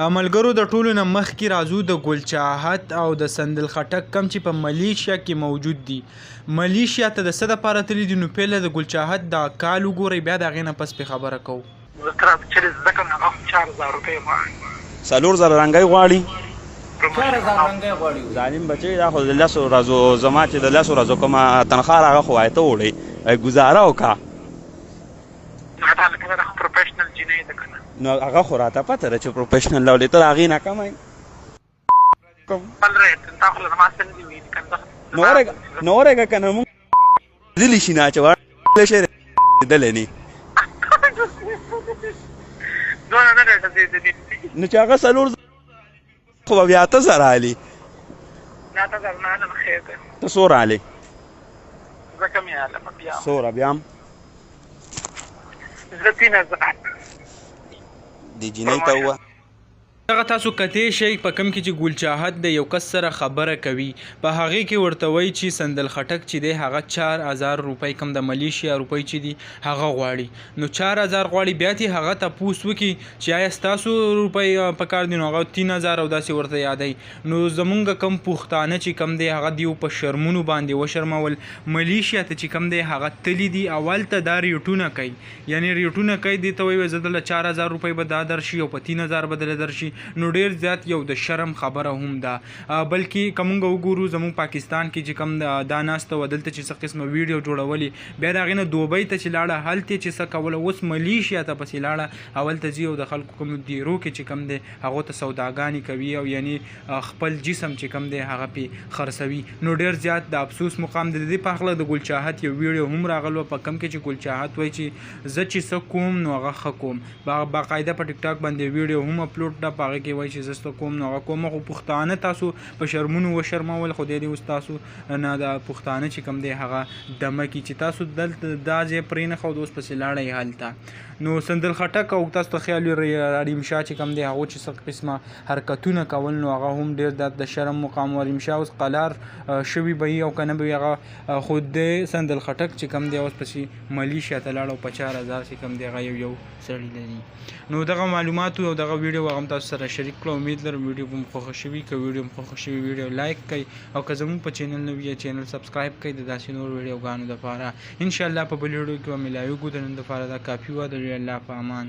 ملګرو د ټولو نه مخکې راځو د ګل چاهت او د سندل خټک کم چې په ملیشیا کې موجود دي. ملیشیا ته د څه دپاره تللي دي نو پیله د ګل چاهت دا کال وګورئ بیا د هغې نه پس پې خبره کوو. څلور زره رنګی غواړي ظالم بچی دا خو د لسو ورځو زما چې د لسو ورځو کومه تنخوا راغه خو وایته وړئ ګزاره وکړه نو هغه خو راته پته ده چې پروفیشنل لولې ته د هغې نه کم نو ورېږه که نه مونږ دلي شي نه اچوه شی دلی نه نو چې هغه څلور خو به بیا اته زره علي ته څو رالې څوره بیا هم د جینۍ ته ووه دغه تاسو کتی شئ په کم کې چې ګل چاهت د یو کس سره خبره کوي په هغې کې ورته وایي چې سندل خټک چې دی هغه 4000 روپۍ کم د ملیشیا روپۍ چې دي هغه غواړي نو 4000 غواړي بیا ترې هغه تپوس وکړي چې آیا ستاسو روپۍ په کار دي نو هغه 3000 او داسې ورته یادوي نو زمونږ کم پښتانه چې کم دی هغه دیو په شرمونو باندې وشرمول ملیشیا ته چې کم دی هغه تللی دي اول ته دا ریټونه کوي یعنی ریټونه کوي دې ته وایي زه دله 4000 روپۍ به دا درشي او په 3000 به دله درشي نو ډیر زیات یو د شرم خبره هم ده بلکې که مونږ وګورو زموږ پاکستان کې چې کوم دا ناسته وه دلته چې څه قسمه ویډیو جوړولې بیا د هغې نه دوبۍ ته چې لاړه هلته چې څه کوله اوس ملیشیا ته پسې لاړه اول ته ځي او د خلکو کوم دیرو کې چې کوم دی هغو ته سوداګانې کوي او یعنی خپل جسم چې کوم دی هغه پې خرڅوي نو ډیر زیات د افسوس مقام د دې په هکله د ګل چاهت یو ویډیو هم راغلو په کم کې چې ګل چاهت وایي چې زه چې څه کوم نو هغه ښه کوم باقاعده په ټیک ټاک باندې ویډیو هم اپلوډ ده په هغې کې وایي چې زه څه کوم نو هغه کوم خو پښتانه تاسو په شرمونو وشرمول خدای دې اوس تاسو نه د پښتانه چې کوم دی هغه دمه کي چې تاسو دلته دا ځای پرېنښود اوس پسې لاړئ هلته نو سندل خټک او تاسو ته خیال وي رحیم شاه چې کوم دی هغو چې څه قسمه حرکتونه کول نو هغه هم ډېر د شرم مقام و رحیم شاه اوس قلار شوي به وي او که نه به وي هغه خو د سندل خټک چې کوم دی اوس پسې ملیشیا ته لاړ او په 4000 چې کوم دی هغه یو سړي لري نو دغه معلوماتو او دغه ویډیو هغه هم تاسو سره شریک کړو امید لرم ویډیو به مو خوښه شوي که ویډیو مو خوښه شوي ویډیو لایک کړئ او که زموږ په چینل نه وي چینل سبسکرایب کړئ د داسې نور ویډیوګانو دپاره انشاءالله په بل ویډیو کې به ملاویږو د نن دپاره دا کافي وه د الله په امان